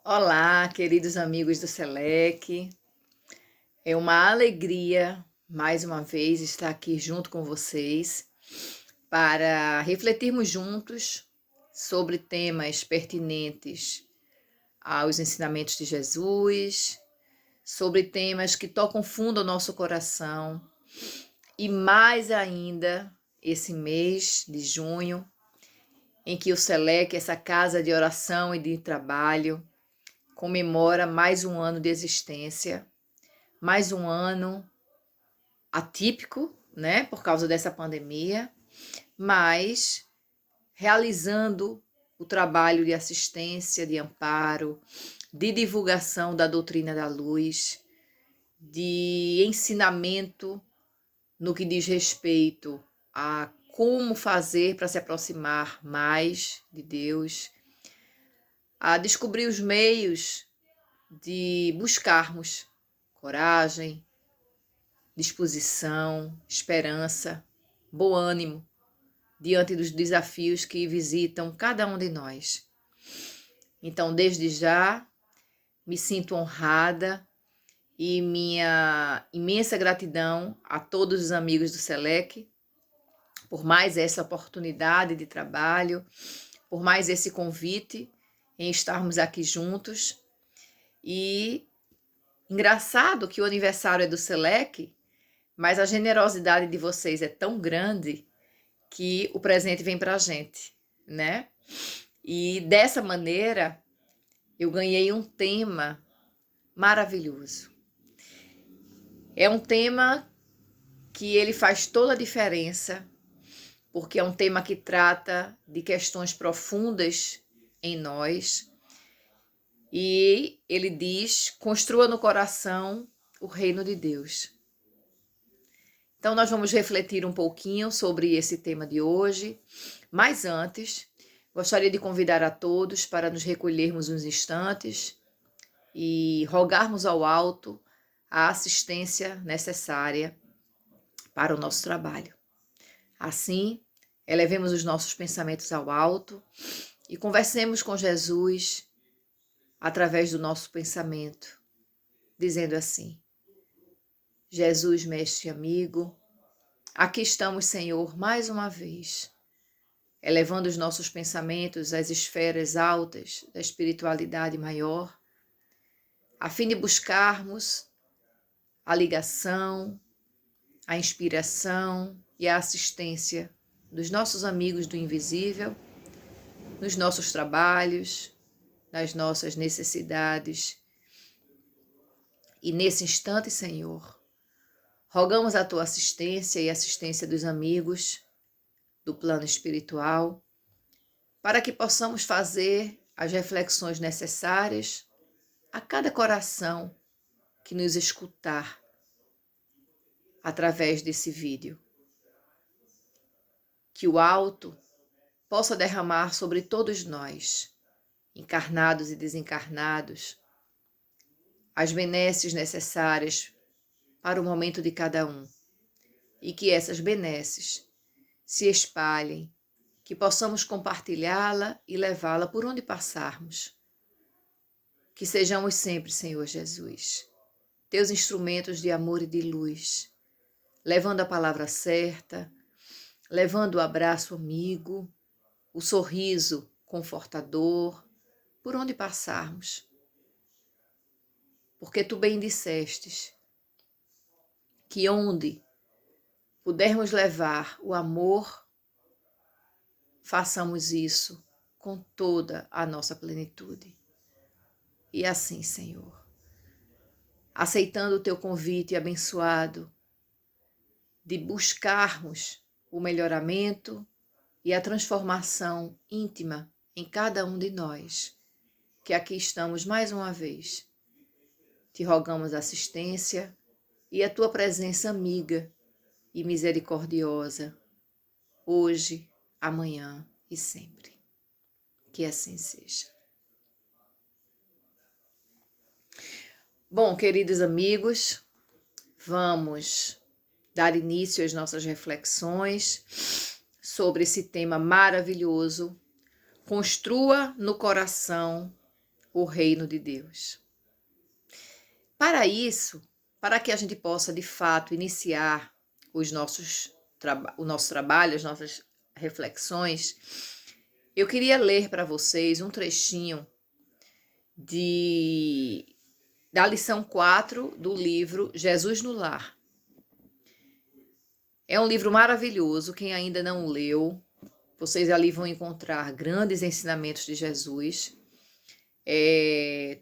Olá, queridos amigos do Selec. É uma alegria, mais uma vez, estar aqui junto com vocês para refletirmos juntos sobre temas pertinentes aos ensinamentos de Jesus, sobre temas que tocam fundo ao nosso coração e mais ainda esse mês de junho, em que o Selec, essa casa de oração e de trabalho, comemora mais um ano de existência, mais um ano atípico, né, por causa dessa pandemia, mas realizando o trabalho de assistência, de amparo, de divulgação da doutrina da luz, de ensinamento no que diz respeito a como fazer para se aproximar mais de Deus, a descobrir os meios de buscarmos coragem, disposição, esperança, bom ânimo diante dos desafios que visitam cada um de nós. Então, desde já, me sinto honrada e minha imensa gratidão a todos os amigos do Selec por mais essa oportunidade de trabalho, por mais esse convite em estarmos aqui juntos. E engraçado que o aniversário é do Selec, mas a generosidade de vocês é tão grande que o presente vem para a gente, né? E dessa maneira eu ganhei um tema maravilhoso. É um tema que ele faz toda a diferença, porque é um tema que trata de questões profundas em nós. E ele diz: construa no coração o reino de Deus. Então, nós vamos refletir um pouquinho sobre esse tema de hoje, mas antes, gostaria de convidar a todos para nos recolhermos uns instantes e rogarmos ao alto a assistência necessária para o nosso trabalho. Assim, elevemos os nossos pensamentos ao alto e conversemos com Jesus através do nosso pensamento, dizendo assim: Jesus, mestre amigo, aqui estamos, Senhor, mais uma vez, elevando os nossos pensamentos às esferas altas da espiritualidade maior, a fim de buscarmos a ligação, a inspiração e a assistência dos nossos amigos do invisível, nos nossos trabalhos, nas nossas necessidades. E nesse instante, Senhor, rogamos a tua assistência e a assistência dos amigos do plano espiritual, para que possamos fazer as reflexões necessárias a cada coração que nos escutar através desse vídeo. Que o alto possa derramar sobre todos nós, encarnados e desencarnados, as benesses necessárias para o momento de cada um, e que essas benesses se espalhem, que possamos compartilhá-la e levá-la por onde passarmos. Que sejamos sempre, Senhor Jesus, teus instrumentos de amor e de luz, levando a palavra certa, levando o abraço amigo, o sorriso confortador, por onde passarmos. Porque tu bem dissestes que onde pudermos levar o amor, façamos isso com toda a nossa plenitude. E assim, Senhor, aceitando o teu convite abençoado de buscarmos o melhoramento e a transformação íntima em cada um de nós, que aqui estamos mais uma vez, te rogamos assistência e a tua presença amiga e misericordiosa, hoje, amanhã e sempre. Que assim seja. Bom, queridos amigos, vamos dar início às nossas reflexões sobre esse tema maravilhoso. Construa no coração o reino de Deus. Para isso, para que a gente possa de fato iniciar o nosso trabalho, as nossas reflexões, eu queria ler para vocês um trechinho da lição 4 do livro Jesus no Lar. É um livro maravilhoso, quem ainda não leu, vocês ali vão encontrar grandes ensinamentos de Jesus.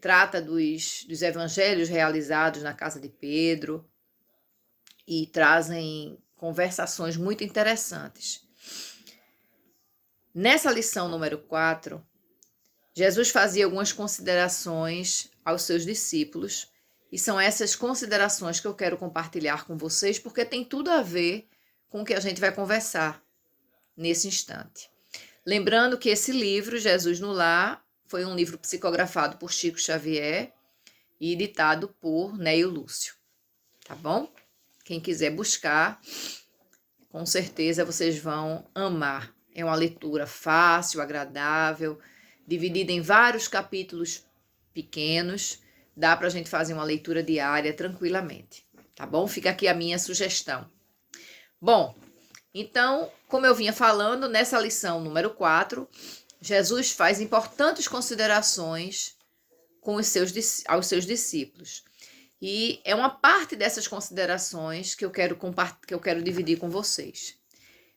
Trata dos evangelhos realizados na casa de Pedro e trazem conversações muito interessantes. Nessa lição número 4, Jesus fazia algumas considerações aos seus discípulos e são essas considerações que eu quero compartilhar com vocês porque tem tudo a ver com o que a gente vai conversar nesse instante. Lembrando que esse livro, Jesus no Lar, foi um livro psicografado por Chico Xavier e editado por Neio Lúcio, tá bom? Quem quiser buscar, com certeza vocês vão amar. É uma leitura fácil, agradável, dividida em vários capítulos pequenos. Dá para a gente fazer uma leitura diária tranquilamente, tá bom? Fica aqui a minha sugestão. Bom, então, como eu vinha falando, nessa lição número 4, Jesus faz importantes considerações aos seus discípulos. E é uma parte dessas considerações que eu quero dividir com vocês.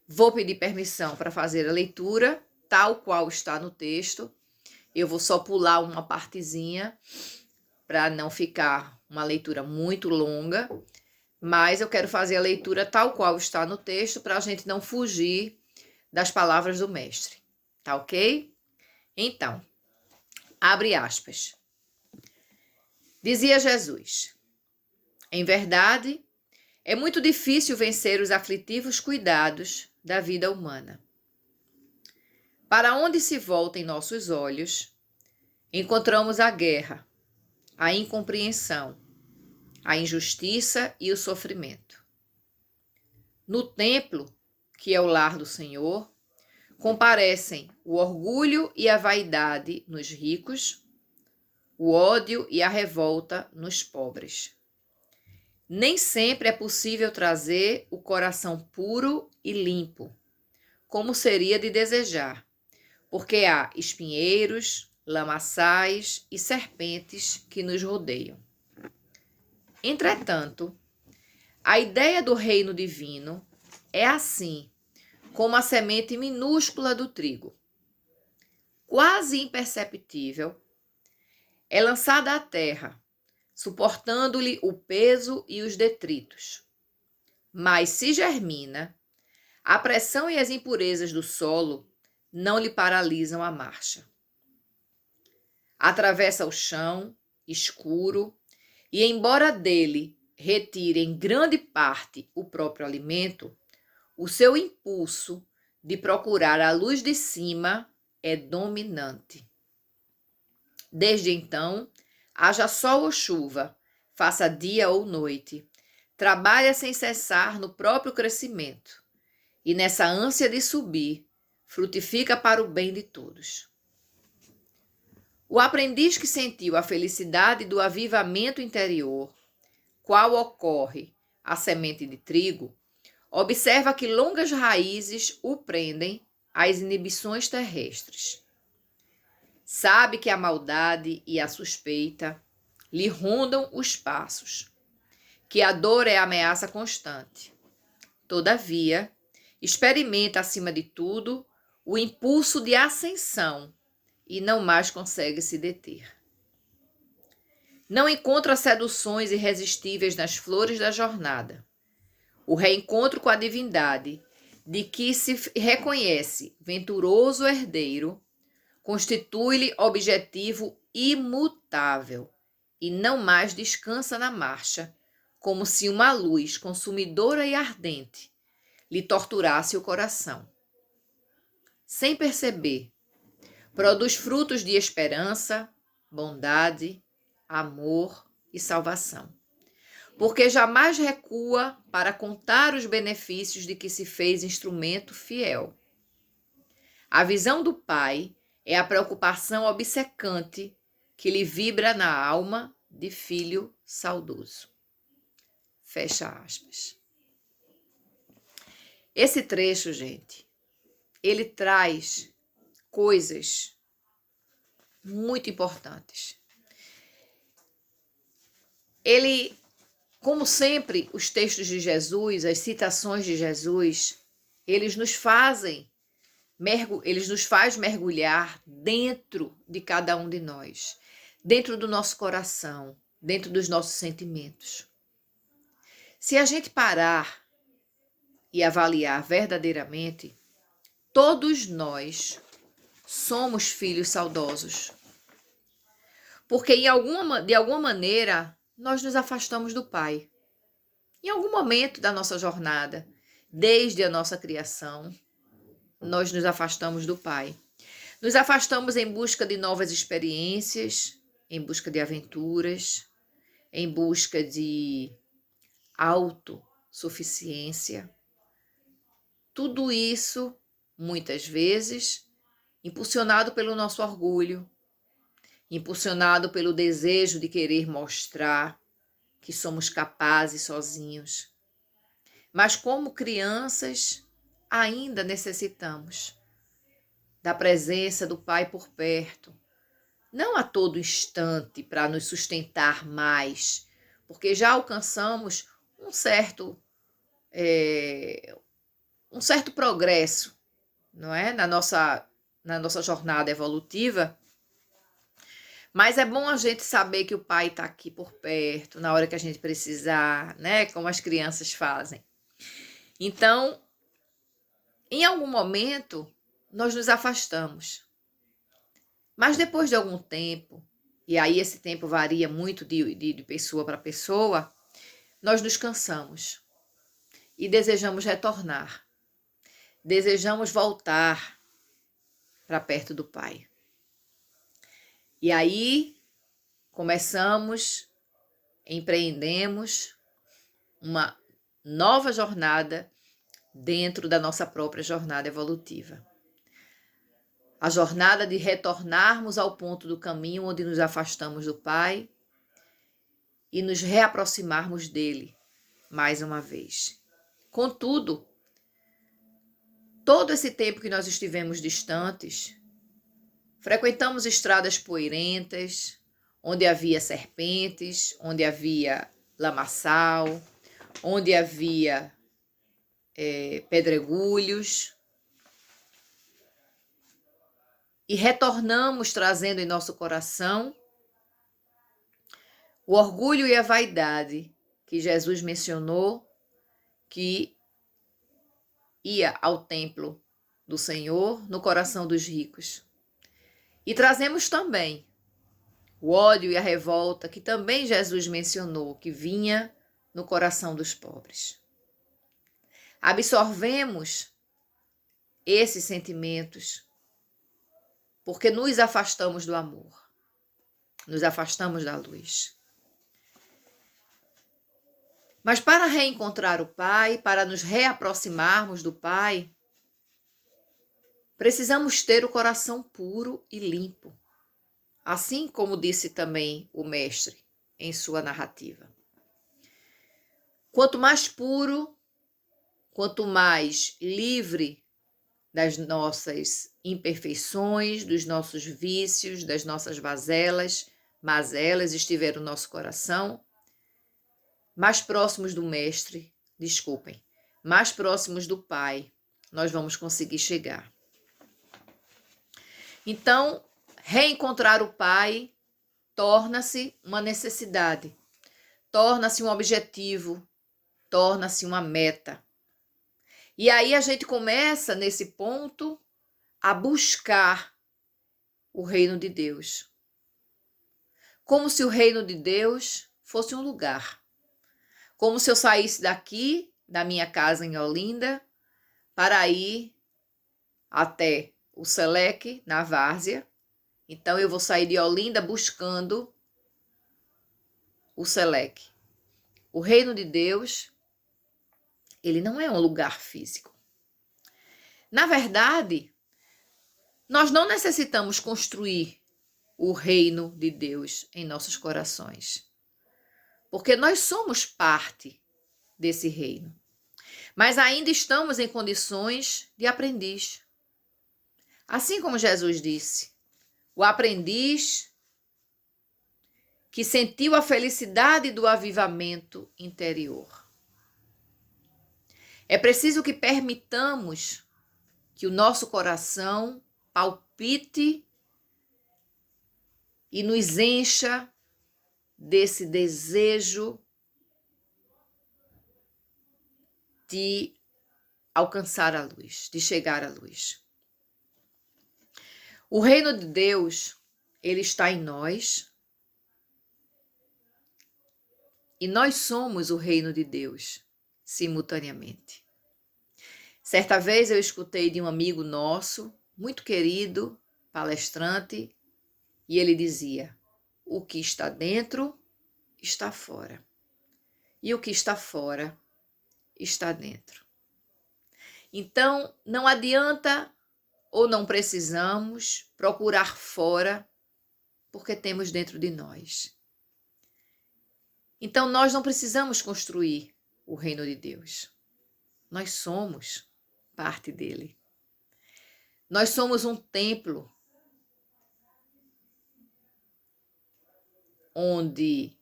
Vou pedir permissão para fazer a leitura, tal qual está no texto. Eu vou só pular uma partezinha para não ficar uma leitura muito longa, mas eu quero fazer a leitura tal qual está no texto para a gente não fugir das palavras do mestre. Tá ok? Então, abre aspas. Dizia Jesus: em verdade, é muito difícil vencer os aflitivos cuidados da vida humana. Para onde se voltem nossos olhos, encontramos a guerra, a incompreensão, a injustiça e o sofrimento. No templo, que é o lar do Senhor, comparecem o orgulho e a vaidade nos ricos, o ódio e a revolta nos pobres. Nem sempre é possível trazer o coração puro e limpo, como seria de desejar, porque há espinheiros, lamaçais e serpentes que nos rodeiam. Entretanto, a ideia do reino divino é assim, como a semente minúscula do trigo. Quase imperceptível, é lançada à terra, suportando-lhe o peso e os detritos. Mas se germina, a pressão e as impurezas do solo não lhe paralisam a marcha. Atravessa o chão escuro e, embora dele retire em grande parte o próprio alimento, o seu impulso de procurar a luz de cima é dominante. Desde então, haja sol ou chuva, faça dia ou noite, trabalha sem cessar no próprio crescimento e nessa ânsia de subir, frutifica para o bem de todos. O aprendiz que sentiu a felicidade do avivamento interior, qual ocorre à semente de trigo, observa que longas raízes o prendem às inibições terrestres. Sabe que a maldade e a suspeita lhe rondam os passos, que a dor é a ameaça constante. Todavia, experimenta acima de tudo o impulso de ascensão e não mais consegue se deter. Não encontra seduções irresistíveis nas flores da jornada. O reencontro com a divindade, de que se reconhece venturoso herdeiro, constitui-lhe objetivo imutável e não mais descansa na marcha, como se uma luz consumidora e ardente lhe torturasse o coração. Sem perceber, produz frutos de esperança, bondade, amor e salvação, porque jamais recua para contar os benefícios de que se fez instrumento fiel. A visão do Pai é a preocupação obcecante que lhe vibra na alma de filho saudoso. Fecha aspas. Esse trecho, gente, ele traz coisas muito importantes. Ele, como sempre, os textos de Jesus, as citações de Jesus, eles nos faz mergulhar dentro de cada um de nós, dentro do nosso coração, dentro dos nossos sentimentos. Se a gente parar e avaliar verdadeiramente, todos nós somos filhos saudosos. Porque de alguma maneira nós nos afastamos do Pai. Em algum momento da nossa jornada, desde a nossa criação, nós nos afastamos do Pai. Nos afastamos em busca de novas experiências, em busca de aventuras, em busca de autossuficiência. Tudo isso, muitas vezes, impulsionado pelo nosso orgulho, impulsionado pelo desejo de querer mostrar que somos capazes sozinhos. Mas como crianças, ainda necessitamos da presença do Pai por perto, não a todo instante para nos sustentar mais, porque já alcançamos um certo progresso, não é? Na nossa jornada evolutiva. Mas é bom a gente saber que o Pai está aqui por perto, na hora que a gente precisar, né? Como as crianças fazem. Então, em algum momento, nós nos afastamos. Mas depois de algum tempo, e aí esse tempo varia muito de pessoa para pessoa, nós nos cansamos e desejamos retornar. Desejamos voltar para perto do Pai. E aí empreendemos uma nova jornada dentro da nossa própria jornada evolutiva. A jornada de retornarmos ao ponto do caminho onde nos afastamos do Pai e nos reaproximarmos dele mais uma vez. Contudo, todo esse tempo que nós estivemos distantes, frequentamos estradas poeirentas, onde havia serpentes, onde havia lamaçal, onde havia pedregulhos, e retornamos trazendo em nosso coração o orgulho e a vaidade que Jesus mencionou, que ia ao templo do Senhor no coração dos ricos. E trazemos também o ódio e a revolta que também Jesus mencionou, que vinha no coração dos pobres. Absorvemos esses sentimentos porque nos afastamos do amor, nos afastamos da luz. Mas para reencontrar o Pai, para nos reaproximarmos do Pai, precisamos ter o coração puro e limpo, assim como disse também o Mestre em sua narrativa. Quanto mais puro, quanto mais livre das nossas imperfeições, dos nossos vícios, das nossas mazelas estiver no nosso coração, mais próximos do Mestre, mais próximos do Pai, nós vamos conseguir chegar. Então, reencontrar o Pai torna-se uma necessidade, torna-se um objetivo, torna-se uma meta. E aí a gente começa, nesse ponto, a buscar o reino de Deus. Como se o reino de Deus fosse um lugar. Como se eu saísse daqui, da minha casa em Olinda, para ir até o Selec, na Várzea. Então, eu vou sair de Olinda buscando o Selec. O reino de Deus, ele não é um lugar físico. Na verdade, nós não necessitamos construir o reino de Deus em nossos corações. Porque nós somos parte desse reino. Mas ainda estamos em condições de aprendiz. Assim como Jesus disse, o aprendiz que sentiu a felicidade do avivamento interior. É preciso que permitamos que o nosso coração palpite e nos encha desse desejo de alcançar a luz, de chegar à luz. O reino de Deus, ele está em nós e nós somos o reino de Deus simultaneamente. Certa vez eu escutei de um amigo nosso, muito querido, palestrante, e ele dizia: o que está dentro está fora, e o que está fora está dentro. Então, não adianta ou não precisamos procurar fora, porque temos dentro de nós. Então, nós não precisamos construir o reino de Deus. Nós somos parte dele. Nós somos um templo onde,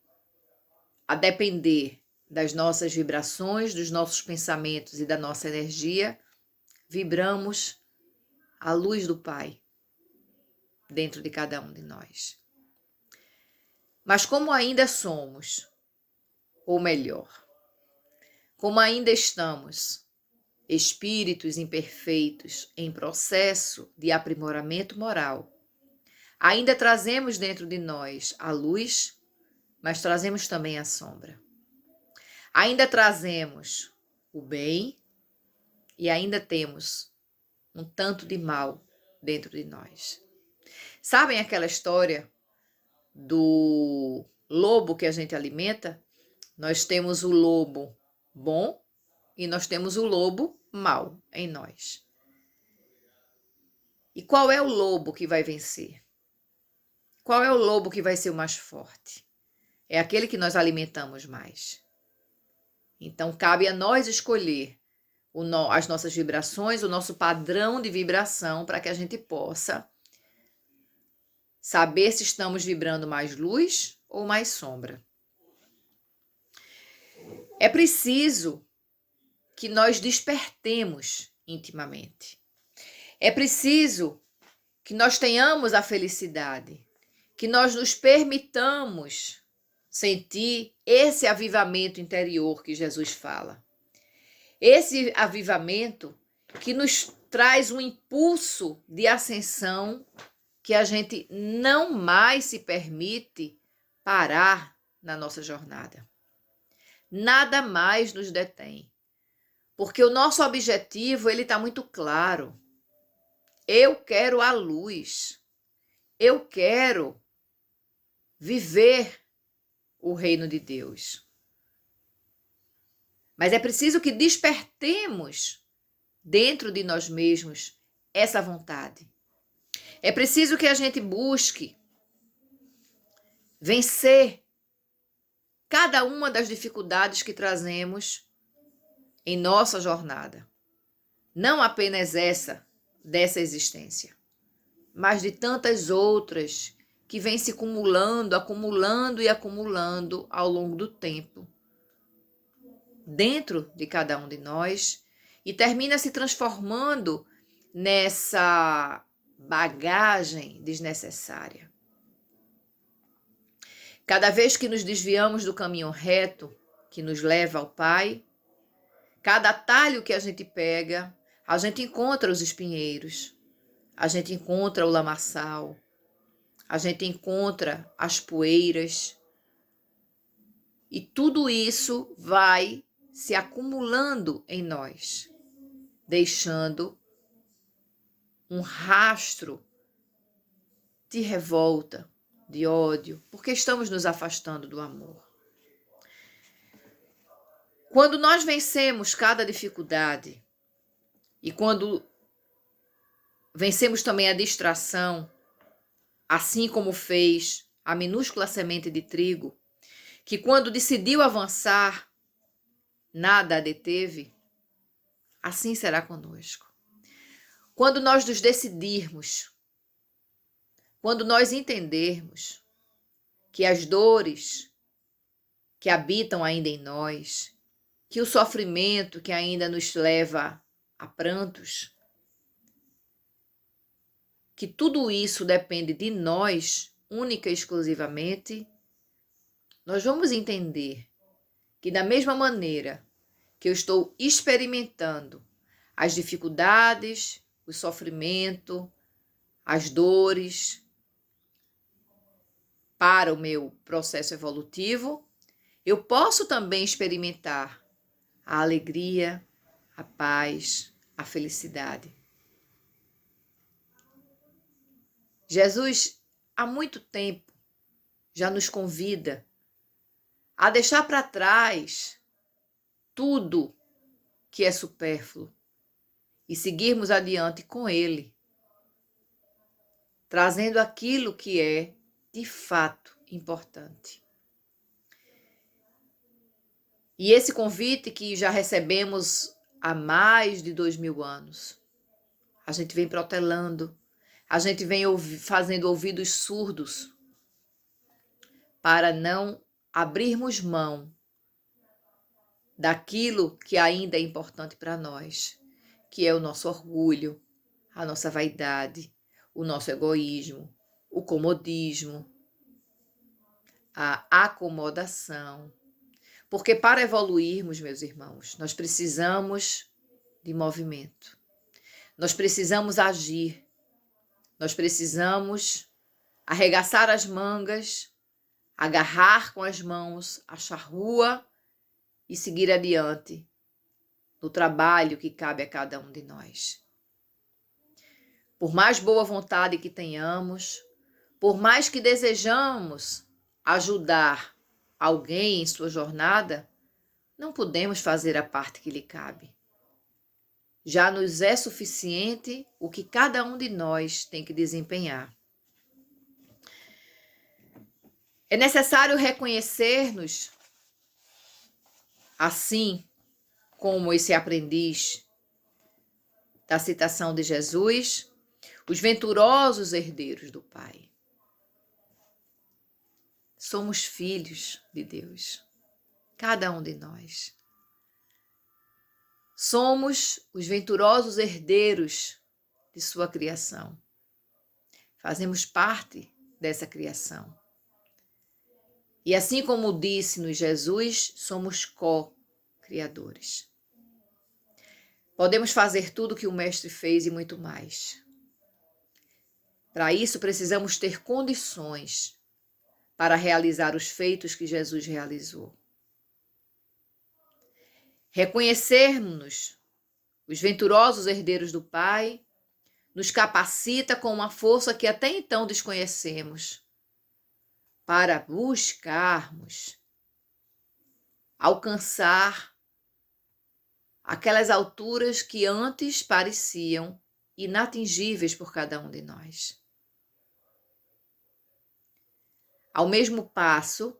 a depender das nossas vibrações, dos nossos pensamentos e da nossa energia, vibramos a luz do Pai dentro de cada um de nós. Mas como ainda somos, ou melhor, como ainda estamos espíritos imperfeitos em processo de aprimoramento moral, ainda trazemos dentro de nós a luz, mas trazemos também a sombra. Ainda trazemos o bem e ainda temos um tanto de mal dentro de nós. Sabem aquela história do lobo que a gente alimenta? Nós temos o lobo bom e nós temos o lobo mau em nós. E qual é o lobo que vai vencer? Qual é o lobo que vai ser o mais forte? É aquele que nós alimentamos mais. Então, cabe a nós escolher as nossas vibrações, o nosso padrão de vibração, para que a gente possa saber se estamos vibrando mais luz ou mais sombra. É preciso que nós despertemos intimamente. É preciso que nós tenhamos a felicidade, que nós nos permitamos sentir esse avivamento interior que Jesus fala. Esse avivamento que nos traz um impulso de ascensão que a gente não mais se permite parar na nossa jornada. Nada mais nos detém. Porque o nosso objetivo, ele está muito claro. Eu quero a luz. Eu quero viver o reino de Deus. Mas é preciso que despertemos dentro de nós mesmos essa vontade. É preciso que a gente busque vencer cada uma das dificuldades que trazemos em nossa jornada. Não apenas dessa existência, mas de tantas outras que vêm se acumulando e acumulando ao longo do tempo, dentro de cada um de nós, e termina se transformando nessa bagagem desnecessária. Cada vez que nos desviamos do caminho reto que nos leva ao Pai, cada atalho que a gente pega, a gente encontra os espinheiros, a gente encontra o lamaçal, a gente encontra as poeiras, e tudo isso vai se acumulando em nós, deixando um rastro de revolta, de ódio, porque estamos nos afastando do amor. Quando nós vencemos cada dificuldade e quando vencemos também a distração, assim como fez a minúscula semente de trigo, que quando decidiu avançar, nada a deteve, assim será conosco. Quando nós nos decidirmos, quando nós entendermos que as dores que habitam ainda em nós, que o sofrimento que ainda nos leva a prantos, que tudo isso depende de nós, única e exclusivamente, nós vamos entender que da mesma maneira que eu estou experimentando as dificuldades, o sofrimento, as dores para o meu processo evolutivo, eu posso também experimentar a alegria, a paz, a felicidade. Jesus, há muito tempo, já nos convida a deixar para trás tudo que é supérfluo e seguirmos adiante com Ele, trazendo aquilo que é de fato importante. E esse convite que já recebemos há mais de 2000 anos, a gente vem protelando, a gente vem fazendo ouvidos surdos para não abrirmos mão daquilo que ainda é importante para nós, que é o nosso orgulho, a nossa vaidade, o nosso egoísmo, o comodismo, a acomodação. Porque para evoluirmos, meus irmãos, nós precisamos de movimento. Nós precisamos agir. Nós precisamos arregaçar as mangas, agarrar com as mãos a charrua e seguir adiante no trabalho que cabe a cada um de nós. Por mais boa vontade que tenhamos, por mais que desejamos ajudar alguém em sua jornada, não podemos fazer a parte que lhe cabe. Já nos é suficiente o que cada um de nós tem que desempenhar. É necessário reconhecer-nos, assim como esse aprendiz da citação de Jesus, os venturosos herdeiros do Pai. Somos filhos de Deus, cada um de nós. Somos os venturosos herdeiros de sua criação. Fazemos parte dessa criação. E assim como disse-nos Jesus, somos co-criadores. Podemos fazer tudo o que o Mestre fez e muito mais. Para isso, precisamos ter condições para realizar os feitos que Jesus realizou. Reconhecermos-nos os venturosos herdeiros do Pai nos capacita com uma força que até então desconhecemos para buscarmos alcançar aquelas alturas que antes pareciam inatingíveis por cada um de nós. Ao mesmo passo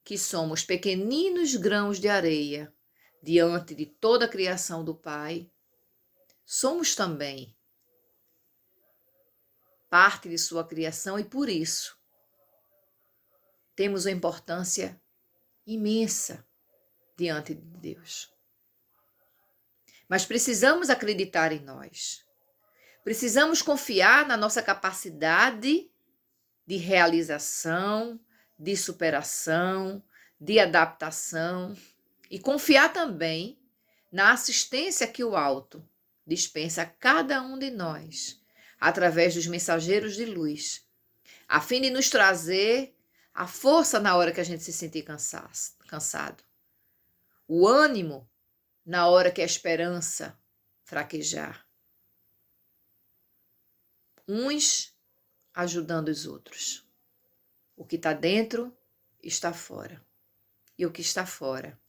que somos pequeninos grãos de areia diante de toda a criação do Pai, somos também parte de sua criação e por isso temos uma importância imensa diante de Deus. Mas precisamos acreditar em nós. Precisamos confiar na nossa capacidade de realização, de superação, de adaptação e confiar também na assistência que o Alto dispensa a cada um de nós através dos mensageiros de luz, a fim de nos trazer a força na hora que a gente se sentir cansado, o ânimo na hora que a esperança fraquejar. Uns ajudando os outros. O que está dentro está fora. E o que está fora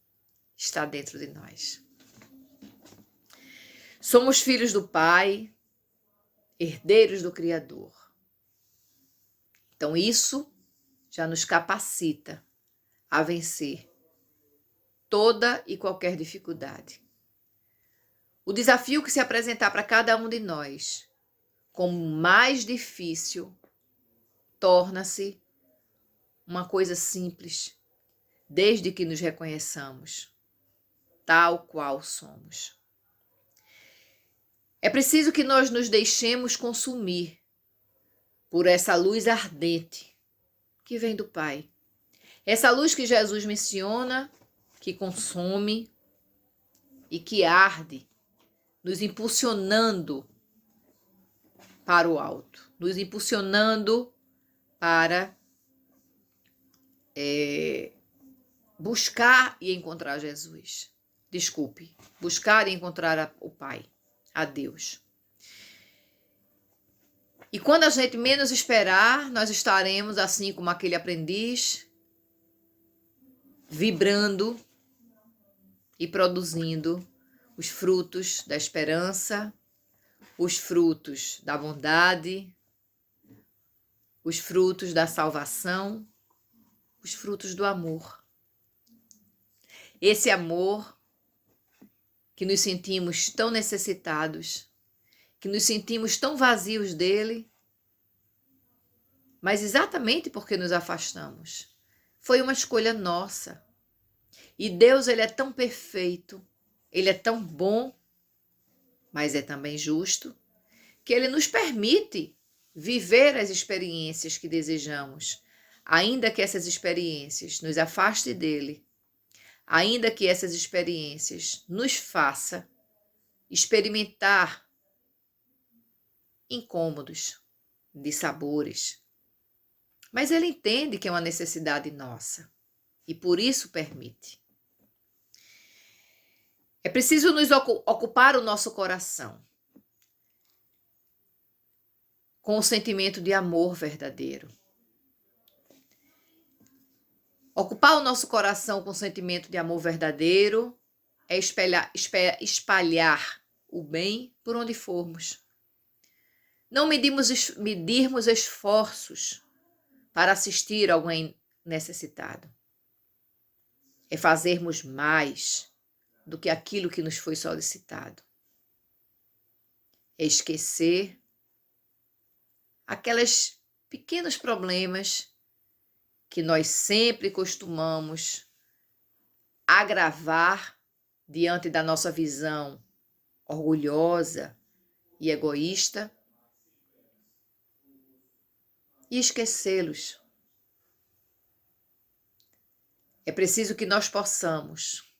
está dentro de nós. Somos filhos do Pai, herdeiros do Criador. Então, isso já nos capacita a vencer toda e qualquer dificuldade. O desafio que se apresentar para cada um de nós como mais difícil torna-se uma coisa simples, desde que nos reconheçamos tal qual somos. É preciso que nós nos deixemos consumir por essa luz ardente que vem do Pai. Essa luz que Jesus menciona, que consome e que arde, nos impulsionando para o alto, nos impulsionando para buscar e encontrar Jesus. Desculpe, buscar e encontrar o Pai, a Deus. E quando a gente menos esperar, nós estaremos assim como aquele aprendiz, vibrando e produzindo os frutos da esperança, os frutos da bondade, os frutos da salvação, os frutos do amor. Esse amor que nos sentimos tão necessitados, que nos sentimos tão vazios dele, mas exatamente porque nos afastamos. Foi uma escolha nossa. E Deus, ele é tão perfeito, ele é tão bom, mas é também justo, que ele nos permite viver as experiências que desejamos, ainda que essas experiências nos afastem dele, ainda que essas experiências nos façam experimentar incômodos de sabores. Mas ele entende que é uma necessidade nossa e por isso permite. É preciso nos ocupar o nosso coração com o sentimento de amor verdadeiro. Ocupar o nosso coração com o sentimento de amor verdadeiro é espalhar o bem por onde formos. Não medirmos esforços para assistir alguém necessitado. É fazermos mais do que aquilo que nos foi solicitado. É esquecer aqueles pequenos problemas que nós sempre costumamos agravar diante da nossa visão orgulhosa e egoísta e esquecê-los. É preciso que nós possamos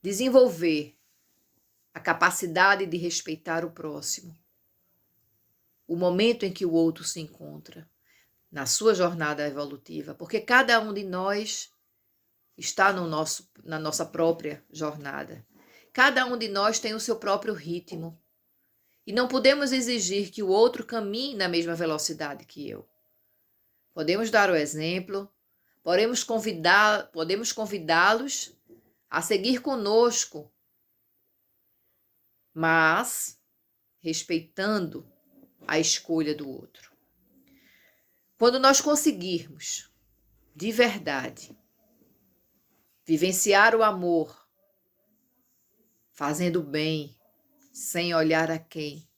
desenvolver a capacidade de respeitar o próximo, o momento em que o outro se encontra na sua jornada evolutiva, porque cada um de nós está na nossa própria jornada. Cada um de nós tem o seu próprio ritmo e não podemos exigir que o outro caminhe na mesma velocidade que eu. Podemos dar o exemplo, podemos convidá-los a seguir conosco, mas respeitando a escolha do outro. Quando nós conseguirmos, de verdade, vivenciar o amor, fazendo bem, sem olhar a quem,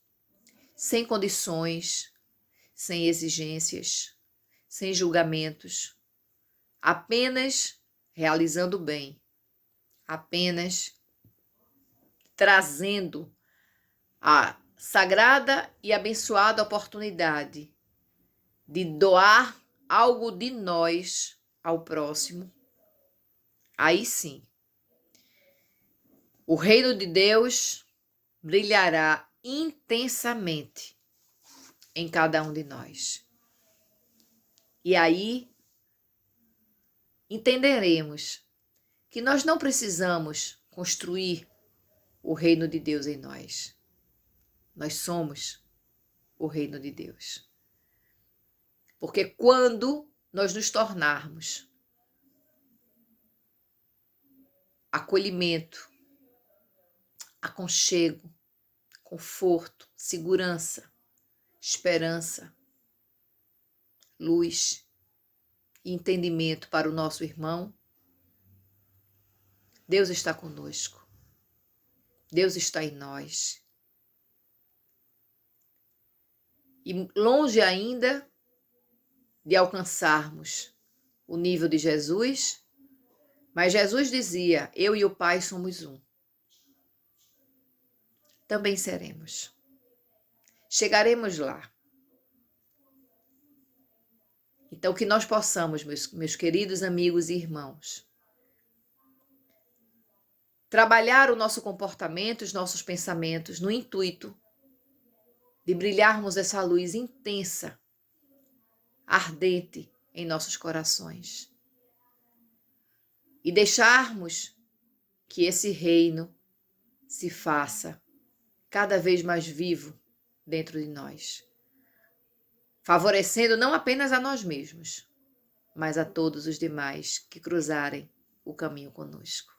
sem condições, sem exigências, sem julgamentos, apenas realizando o bem, apenas trazendo a sagrada e abençoada oportunidade de doar algo de nós ao próximo, aí sim, o reino de Deus brilhará intensamente em cada um de nós. E aí entenderemos que nós não precisamos construir o reino de Deus em nós. Nós somos o reino de Deus. Porque quando nós nos tornarmos acolhimento, aconchego, conforto, segurança, esperança, luz e entendimento para o nosso irmão, Deus está conosco. Deus está em nós. E longe ainda de alcançarmos o nível de Jesus, mas Jesus dizia: eu e o Pai somos um. Também seremos. Chegaremos lá. Então, que nós possamos, meus queridos amigos e irmãos, trabalhar o nosso comportamento, os nossos pensamentos no intuito de brilharmos essa luz intensa, ardente em nossos corações. E deixarmos que esse reino se faça cada vez mais vivo dentro de nós, favorecendo não apenas a nós mesmos, mas a todos os demais que cruzarem o caminho conosco.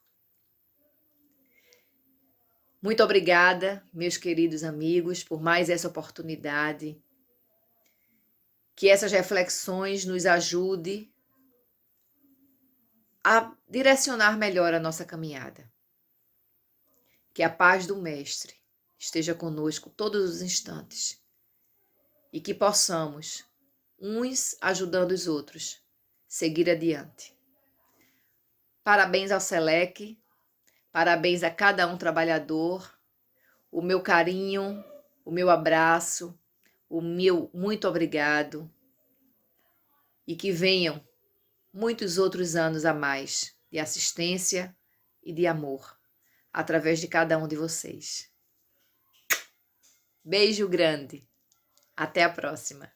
Muito obrigada, meus queridos amigos, por mais essa oportunidade. Que essas reflexões nos ajudem a direcionar melhor a nossa caminhada. Que a paz do Mestre esteja conosco todos os instantes e que possamos, uns ajudando os outros, seguir adiante. Parabéns ao SELEC, parabéns a cada um trabalhador, o meu carinho, o meu abraço, o meu muito obrigado e que venham muitos outros anos a mais de assistência e de amor através de cada um de vocês. Beijo grande. Até a próxima.